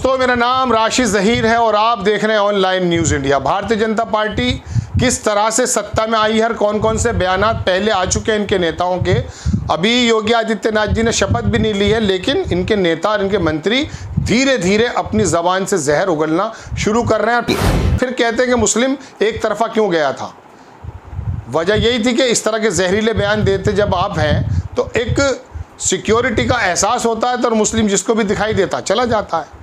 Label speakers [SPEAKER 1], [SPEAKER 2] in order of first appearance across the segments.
[SPEAKER 1] दोस्तों, मेरा नाम राशिद ज़हीर है और आप देख रहे हैं online news India. Bharatiya Janata party किस तरह से सत्ता में आई है, कौन कौन से बयानात पहले आ चुके हैं इनके नेताओं के। अभी योगी आदित्यनाथ जी ने शपथ भी नहीं ली है, लेकिन इनके नेता और इनके मंत्री धीरे धीरे अपनी ज़बान से जहर उगलना शुरू कर रहे हैं। फिर कहते हैं कि मुस्लिम एक तरफा क्यों गया था। वजह यही थी कि इस तरह के जहरीले बयान देते जब आप हैं तो एक सिक्योरिटी का एहसास होता है, तो मुस्लिम जिसको भी दिखाई देता चला जाता है।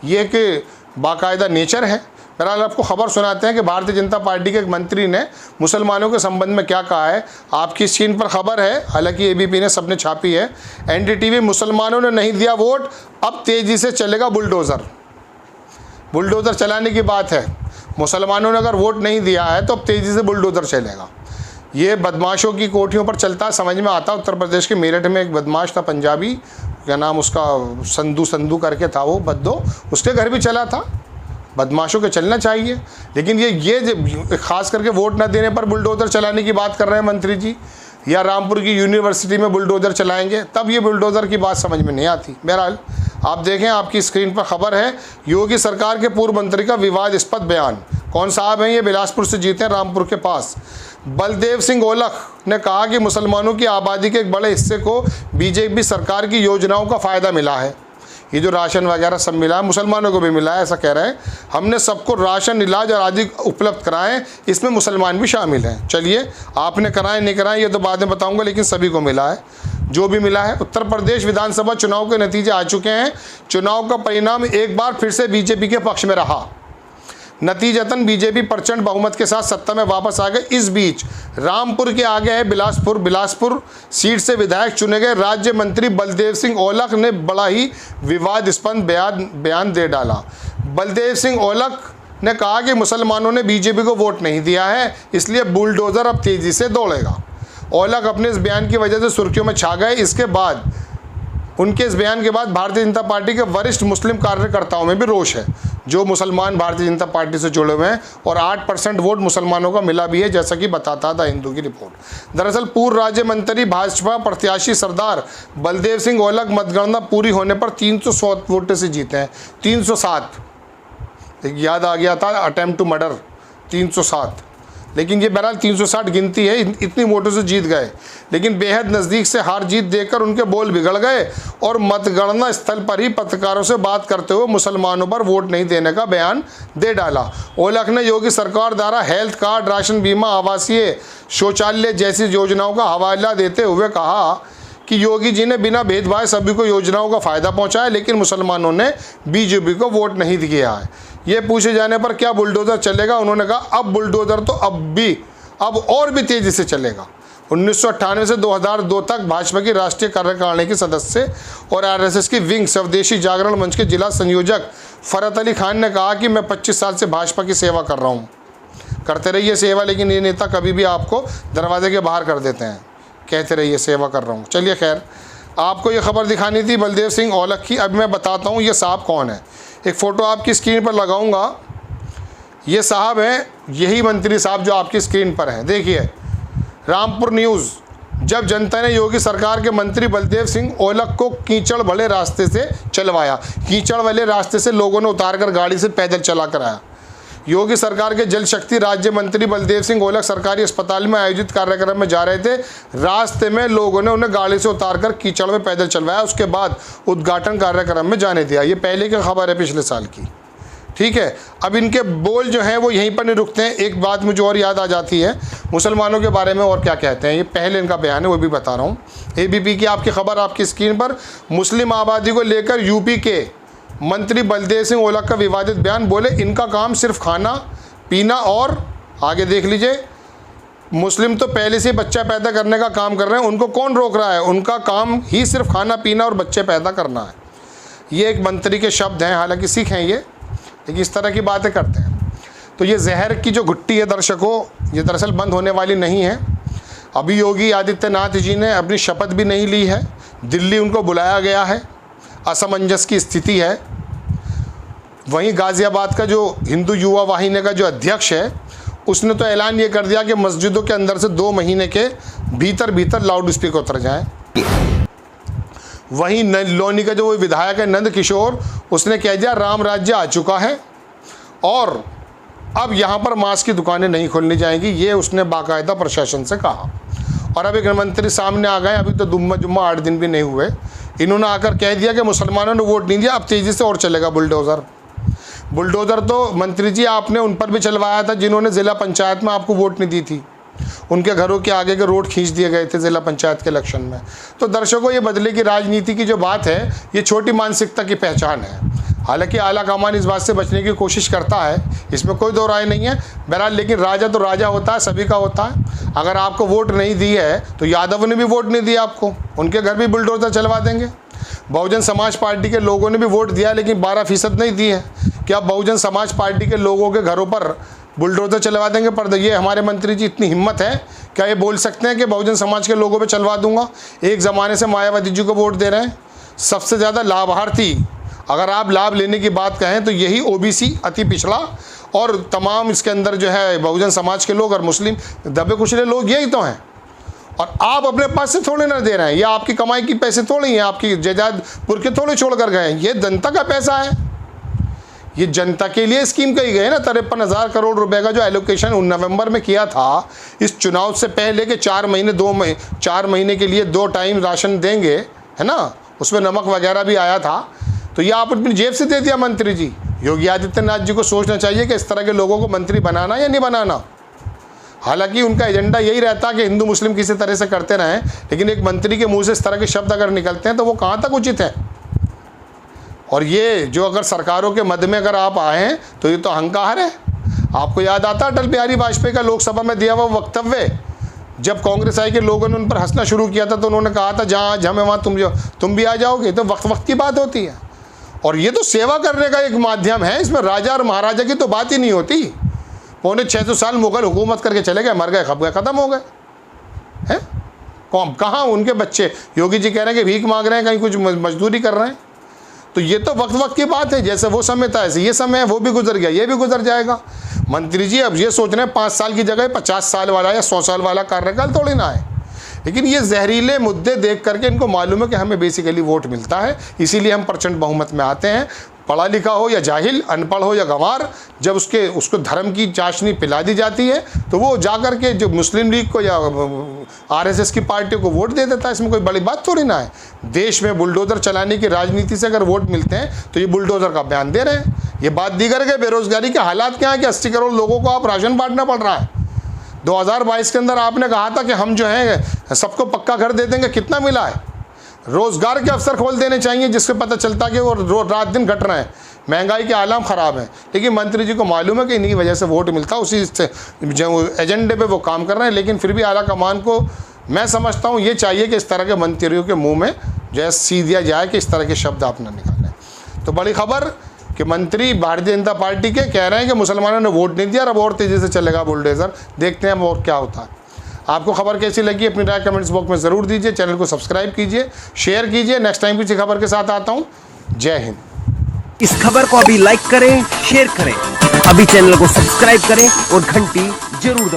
[SPEAKER 1] ये एक बाकायदा नेचर है। बहरहाल आपको खबर सुनाते हैं कि भारतीय जनता पार्टी के एक मंत्री ने मुसलमानों के संबंध में क्या कहा है। आपकी स्क्रीन पर खबर है, हालांकि एबीपी ने सबने छापी है। एनडीटीवी, मुसलमानों ने नहीं दिया वोट, अब तेज़ी से चलेगा बुलडोज़र। बुलडोज़र चलाने की बात है। मुसलमानों ने अगर वोट नहीं दिया है तो अब तेज़ी से बुलडोज़र चलेगा। ये बदमाशों की कोठियों पर चलता है, समझ में आता। उत्तर प्रदेश के मेरठ में एक बदमाश था, पंजाबी, क्या नाम उसका, संधू करके था वो, बद्दो, उसके घर भी चला था। बदमाशों के चलना चाहिए, लेकिन ये खास करके वोट न देने पर बुलडोज़र चलाने की बात कर रहे हैं मंत्री जी, या रामपुर की यूनिवर्सिटी में बुलडोज़र चलाएंगे, तब ये बुलडोज़र की बात समझ में नहीं आती। बहरहाल आप देखें, आपकी स्क्रीन पर खबर है, योगी सरकार के पूर्व मंत्री का विवादास्पद बयान। कौन साहब हैं ये? बिलासपुर से जीते हैं, रामपुर के पास। बलदेव सिंह ओलख ने कहा कि मुसलमानों की आबादी के एक बड़े हिस्से को बीजेपी सरकार की योजनाओं का फ़ायदा मिला है। ये जो राशन वगैरह सब मिला है, मुसलमानों को भी मिला है, ऐसा कह रहे हैं। हमने सबको राशन, इलाज और आदि उपलब्ध कराएं, इसमें मुसलमान भी शामिल हैं। चलिए, आपने कराएं नहीं कराएं ये तो बाद में बताऊंगा, लेकिन सभी को मिला है जो भी मिला है। उत्तर प्रदेश विधानसभा चुनाव के नतीजे आ चुके हैं। चुनाव का परिणाम एक बार फिर से बीजेपी के पक्ष में रहा। नतीजतन बीजेपी प्रचंड बहुमत के साथ सत्ता में वापस आ गए। इस बीच रामपुर के आगे है बिलासपुर सीट से विधायक चुने गए राज्य मंत्री बलदेव सिंह ओलख ने बड़ा ही विवादास्पद बयान दे डाला। बलदेव सिंह ओलख ने कहा कि मुसलमानों ने बीजेपी को वोट नहीं दिया है, इसलिए बुलडोज़र अब तेज़ी से दौड़ेगा। ओलख अपने इस बयान की वजह से सुर्खियों में छा गए। उनके इस बयान के बाद भारतीय जनता पार्टी के वरिष्ठ मुस्लिम कार्यकर्ताओं में भी रोष है, जो मुसलमान भारतीय जनता पार्टी से जुड़े हुए हैं, और 8% वोट मुसलमानों को मिला भी है, जैसा कि बताता था हिंदू की रिपोर्ट। दरअसल पूर्व राज्य मंत्री भाजपा प्रत्याशी सरदार बलदेव सिंह ओलख मतगणना पूरी होने पर 307 वोटों से जीते हैं। 307, एक याद आ गया था अटेम्प्ट टू मर्डर, 307, लेकिन ये बहरहाल 360 गिनती है। इतनी वोटों से जीत गए, लेकिन बेहद नज़दीक से हार जीत देखकर उनके बोल बिगड़ गए और मतगणना स्थल पर ही पत्रकारों से बात करते हुए मुसलमानों पर वोट नहीं देने का बयान दे डाला। ओलख ने योगी सरकार द्वारा हेल्थ कार्ड, राशन बीमा, आवासीय शौचालय जैसी योजनाओं का हवाला देते हुए कहा कि योगी जी ने बिना भेदभाव सभी को योजनाओं का फ़ायदा पहुँचाया, लेकिन मुसलमानों ने बीजेपी को वोट नहीं दिया है। ये पूछे जाने पर क्या बुलडोज़र चलेगा, उन्होंने कहा अब बुलडोज़र तो अब और भी तेज़ी से चलेगा। 1998 से 2002 तक भाजपा की राष्ट्रीय कार्यकारिणी के सदस्य और आरएसएस की विंग स्वदेशी जागरण मंच के जिला संयोजक फरत अली खान ने कहा कि मैं 25 साल से भाजपा की सेवा कर रहा हूँ। करते रहिए सेवा, लेकिन ये नेता कभी भी आपको दरवाजे के बाहर कर देते हैं। कहते रहिए सेवा कर रहा हूँ। चलिए, खैर, आपको ये खबर दिखानी थी बलदेव सिंह ओलख की। अब मैं बताता हूँ ये साहब कौन है। एक फ़ोटो आपकी स्क्रीन पर लगाऊंगा। ये साहब हैं, यही मंत्री साहब जो आपकी स्क्रीन पर हैं। देखिए, रामपुर न्यूज़। जब जनता ने योगी सरकार के मंत्री बलदेव सिंह ओलख को कीचड़ भले रास्ते से चलवाया, कीचड़ वाले रास्ते से लोगों ने उतारकर गाड़ी से पैदल चला कर आया। योगी सरकार के जल शक्ति राज्य मंत्री बलदेव सिंह ओलख सरकारी अस्पताल में आयोजित कार्यक्रम में जा रहे थे। रास्ते में लोगों ने उन्हें गाड़ी से उतारकर कीचड़ में पैदल चलवाया, उसके बाद उद्घाटन कार्यक्रम में जाने दिया। ये पहले की खबर है, पिछले साल की। ठीक है, अब इनके बोल जो हैं वो यहीं पर नहीं रुकते हैं। एक बात मुझे और याद आ जाती है, मुसलमानों के बारे में और क्या कहते हैं। ये पहले इनका बयान है, वो भी बता रहा हूँ। एबीपी की आपकी खबर आपकी स्क्रीन पर। मुस्लिम आबादी को लेकर यूपी के मंत्री बलदेव सिंह ओलख का विवादित बयान। बोले इनका काम सिर्फ खाना पीना, और आगे देख लीजिए, मुस्लिम तो पहले से बच्चा पैदा करने का काम कर रहे हैं, उनको कौन रोक रहा है? उनका काम ही सिर्फ खाना पीना और बच्चे पैदा करना है। ये एक मंत्री के शब्द हैं, हालांकि सिख हैं ये, लेकिन इस तरह की बातें करते हैं। तो ये जहर की जो घुट्टी है दर्शकों, ये दरअसल बंद होने वाली नहीं है। अभी योगी आदित्यनाथ जी ने अपनी शपथ भी नहीं ली है, दिल्ली उनको बुलाया गया है, असमंजस की स्थिति है। वहीं गाज़ियाबाद का जो हिंदू युवा वाहिनी का जो अध्यक्ष है, उसने तो ऐलान ये कर दिया कि मस्जिदों के अंदर से 2 महीने के भीतर लाउड स्पीकर उतर जाएं। वहीं लोनी का जो विधायक है नंद किशोर, उसने कह दिया राम राज्य आ चुका है और अब यहाँ पर मांस की दुकानें नहीं खोलनी जाएंगी, ये उसने बाकायदा प्रशासन से कहा। और अब एक मंत्री सामने आ गए, अभी तो जुम्मा 8 दिन भी नहीं हुए, इन्होंने आकर कह दिया कि मुसलमानों ने वोट नहीं दिया, अब तेज़ी से और चलेगा बुलडोज़र। तो मंत्री जी आपने उन पर भी चलवाया था जिन्होंने ज़िला पंचायत में आपको वोट नहीं दी थी, उनके घरों के आगे के रोड खींच दिए गए थे ज़िला पंचायत के इलेक्शन में। तो दर्शकों, ये बदले की राजनीति की जो बात है, ये छोटी मानसिकता की पहचान है। हालांकि आला कमान इस बात से बचने की कोशिश करता है, इसमें कोई दो राय नहीं है बहरहाल, लेकिन राजा तो राजा होता है, सभी का होता है। अगर आपको वोट नहीं दी है तो यादव ने भी वोट नहीं दिया आपको, उनके घर भी बुलडोज़र चलवा देंगे। बहुजन समाज पार्टी के लोगों ने भी वोट दिया लेकिन 12% नहीं दी है। क्या बहुजन समाज पार्टी के लोगों के घरों पर बुलडोज़र चलवा देंगे? पर ये हमारे मंत्री जी इतनी हिम्मत है, क्या ये बोल सकते हैं कि बहुजन समाज के लोगों पे चलवा दूंगा? एक ज़माने से मायावती जी को वोट दे रहे हैं। सबसे ज़्यादा लाभार्थी, अगर आप लाभ लेने की बात कहें तो यही ओबीसी, अति पिछड़ा और तमाम इसके अंदर जो है बहुजन समाज के लोग और मुस्लिम दबे कुचले लोग, यही तो हैं। और आप अपने पास से थोड़े ना दे रहे हैं, ये आपकी कमाई की पैसे थोड़े हैं, आपकी जायदादपुर के थोड़े छोड़ कर गए हैं, ये जनता का पैसा है। ये जनता के लिए स्कीम कही गई है ना। 53,000 करोड़ रुपए का जो एलोकेशन नवंबर में किया था इस चुनाव से पहले के 4 महीने के लिए 2 टाइम राशन देंगे, है ना, उसमें नमक वगैरह भी आया था, तो ये आप अपनी जेब से दे दिया मंत्री जी। योगी आदित्यनाथ जी को सोचना चाहिए कि इस तरह के लोगों को मंत्री बनाना या नहीं बनाना। हालांकि उनका एजेंडा यही रहता है कि हिंदू मुस्लिम किसी तरह से करते रहें, लेकिन एक मंत्री के मुंह से इस तरह के शब्द अगर निकलते हैं तो वो कहाँ तक उचित है? और ये जो अगर सरकारों के मध्य में अगर आप आए हैं तो ये तो अहंकार है। आपको याद आता है अटल बिहारी वाजपेयी का लोकसभा में दिया हुआ वक्तव्य, जब कांग्रेस आई के लोगों ने उन पर हंसना शुरू किया था तो उन्होंने कहा था जहाँ आज हमें वहाँ तुम भी आ जाओगे। तो वक्त की बात होती है और ये तो सेवा करने का एक माध्यम है, इसमें राजा और महाराजा की तो बात ही नहीं होती। 650 साल मुगल हुकूमत करके चले गए, मर गए, खप गए, ख़त्म हो गए हैं। कहाँ उनके बच्चे? योगी जी कह रहे हैं कि भीख मांग रहे हैं, कहीं कुछ मजदूरी कर रहे हैं। तो ये तो वक्त की बात है, जैसे वो समय था ऐसे ये समय है, वो भी गुजर गया, ये भी गुजर जाएगा। मंत्री जी अब ये सोच रहे हैं 5 साल की जगह 50 साल वाला या 100 साल वाला कार्यकाल थोड़ी ना है। लेकिन ये जहरीले मुद्दे देख करके इनको मालूम है कि हमें बेसिकली वोट मिलता है, इसीलिए हम प्रचंड बहुमत में आते हैं। पढ़ा लिखा हो या जाहिल, अनपढ़ हो या गंवार, जब उसको धर्म की चाशनी पिला दी जाती है तो वो जाकर के जो मुस्लिम लीग को या आरएसएस की पार्टियों को वोट दे देता है। इसमें कोई बड़ी बात थोड़ी ना है। देश में बुलडोज़र चलाने की राजनीति से अगर वोट मिलते हैं तो ये बुलडोज़र का बयान दे रहे हैं। ये बात दीगर है कि बेरोजगारी के हालात क्या है कि 80 करोड़ लोगों को आप राशन बांटना पड़ रहा है। 2022 के अंदर आपने कहा था कि हम जो है सबको पक्का घर दे देंगे, कितना मिला है? रोज़गार के अवसर खोल देने चाहिए जिससे पता चलता कि वो रात दिन घट रहे हैं, महंगाई के आलाम ख़राब हैं। लेकिन मंत्री जी को मालूम है कि इन्हीं वजह से वोट मिलता है, उसी से जो एजेंडे पे वो काम कर रहे हैं। लेकिन फिर भी आला कमान को मैं समझता हूँ ये चाहिए कि इस तरह के मंत्रियों के मुँह में जो है सी दिया जाए कि इस तरह के शब्द आप न निकालें। तो बड़ी खबर कि मंत्री भारतीय जनता पार्टी के कह रहे हैं कि मुसलमानों ने वोट नहीं दिया, अब और तेज़ी से चलेगा बुलडोज़र। देखते हैं अब और क्या होता है। आपको खबर कैसी लगी अपनी राय कमेंट्स बॉक्स में ज़रूर दीजिए। चैनल को सब्सक्राइब कीजिए, शेयर कीजिए। नेक्स्ट टाइम किसी खबर के साथ आता हूँ। जय हिंद।
[SPEAKER 2] इस खबर को अभी लाइक करें, शेयर करें, अभी चैनल को सब्सक्राइब करें और घंटी जरूर दबाएं।